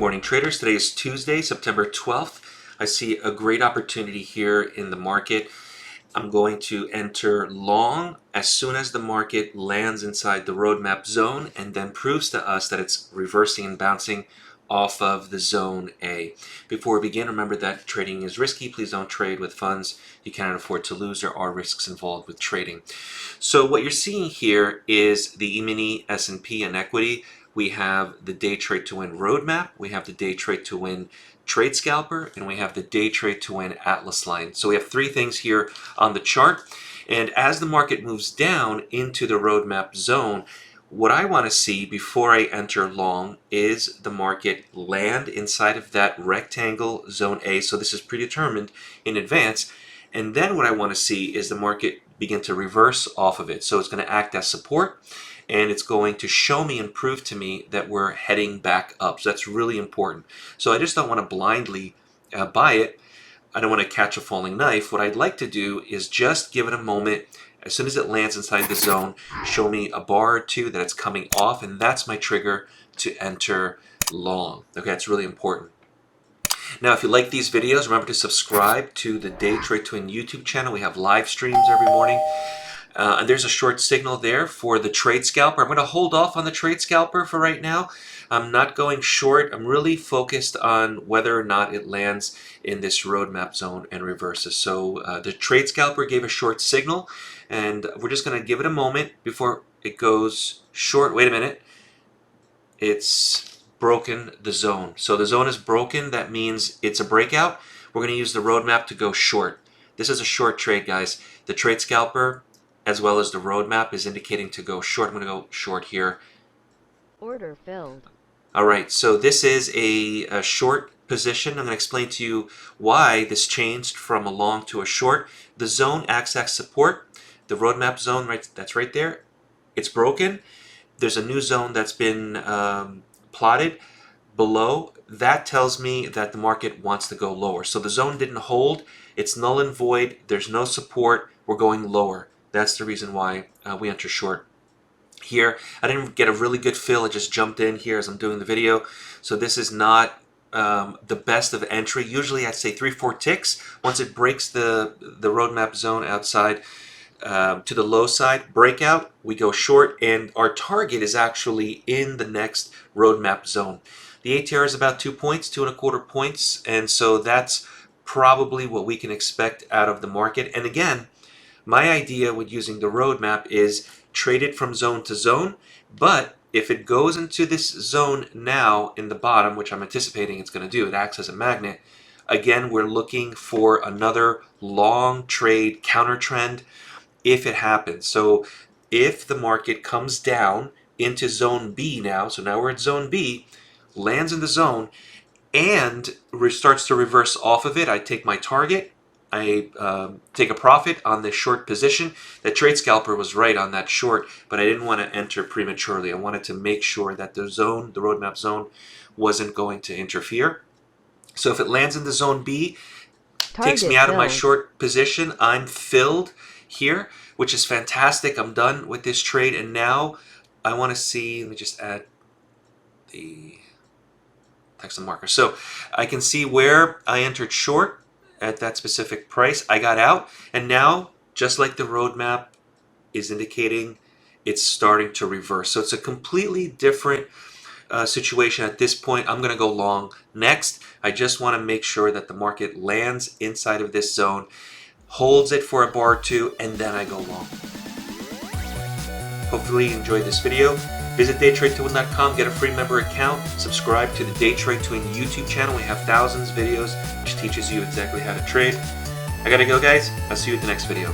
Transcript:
morning, traders. Today is Tuesday, September 12th. I see a great opportunity here in the market. I'm going to enter long as soon as the market lands inside the roadmap zone and then proves to us that it's reversing and bouncing off of the zone A. Before we begin, remember that trading is risky. Please don't trade with funds you cannot afford to lose. There are risks involved with trading. So what you're seeing here is the E-mini, S&P, and equity. We have the DayTradeToWin roadmap, we have the DayTradeToWin Trade Scalper, and we have the DayTradeToWin Atlas line. So we have three things here on the chart. And as the market moves down into the roadmap zone, what I want to see before I enter long is the market land inside of that rectangle zone A. So this is predetermined in advance. And then what I want to see is the market begin to reverse off of it. So it's going to act as support, and it's going to show me and prove to me that we're heading back up. So that's really important. So I just don't want to blindly buy it. I don't want to catch a falling knife. What I'd like to do is just give it a moment. As soon as it lands inside the zone, show me a bar or two that it's coming off, and that's my trigger to enter long. Okay, that's really important. Now, if you like these videos, remember to subscribe to the DayTradeToWin YouTube channel. We have live streams every morning. And there's a short signal there for the Trade Scalper. I'm going to hold off on the Trade Scalper for right now. I'm not going short. I'm really focused on whether or not it lands in this roadmap zone and reverses. So the Trade Scalper gave a short signal, and we're just going to give it a moment before it goes short. Wait a minute. It's broken the zone. So the zone is broken. That means it's a breakout. We're going to use the roadmap to go short. This is a short trade, guys. The Trade Scalper, as well as the roadmap, is indicating to go short. I'm going to go short here. Order filled. All right, so this is a short position. I'm going to explain to you why this changed from a long to a short. The zone acts as support. The roadmap zone, right, that's right there. It's broken. There's a new zone that's been plotted below. That tells me that the market wants to go lower. So the zone didn't hold. It's null and void. There's no support. We're going lower. That's the reason why we enter short here. I didn't get a really good fill. I just jumped in here as I'm doing the video. So this is not the best of entry. Usually I'd say 3-4 ticks. Once it breaks the roadmap zone outside to the low side, breakout, we go short, and our target is actually in the next roadmap zone. The ATR is about 2 points, 2.25 points, and so that's probably what we can expect out of the market. And again, my idea with using the roadmap is trade it from zone to zone, but if it goes into this zone now in the bottom, which I'm anticipating it's going to do, it acts as a magnet, again, we're looking for another long trade counter trend if it happens. So if the market comes down into zone B now, so now we're at zone B, lands in the zone, and starts to reverse off of it, I take my target, I take a profit on this short position. That Trade Scalper was right on that short, but I didn't want to enter prematurely. I wanted to make sure that the zone, the roadmap zone, wasn't going to interfere. So if it lands in the zone B, takes me out of my short position. I'm filled here, which is fantastic. I'm done with this trade, and now I want to see, let me just add the text and marker. So I can see where I entered short at that specific price. I got out, and now, just like the roadmap is indicating, it's starting to reverse. So it's a completely different situation at this point. I'm going to go long next. I just want to make sure that the market lands inside of this zone, holds it for a bar or two, and then I go long. Hopefully you enjoyed this video. Visit DayTradeToWin.com, get a free member account, subscribe to the DayTradeToWin YouTube channel. We have thousands of videos which teaches you exactly how to trade. I gotta go, guys. I'll see you at the next video.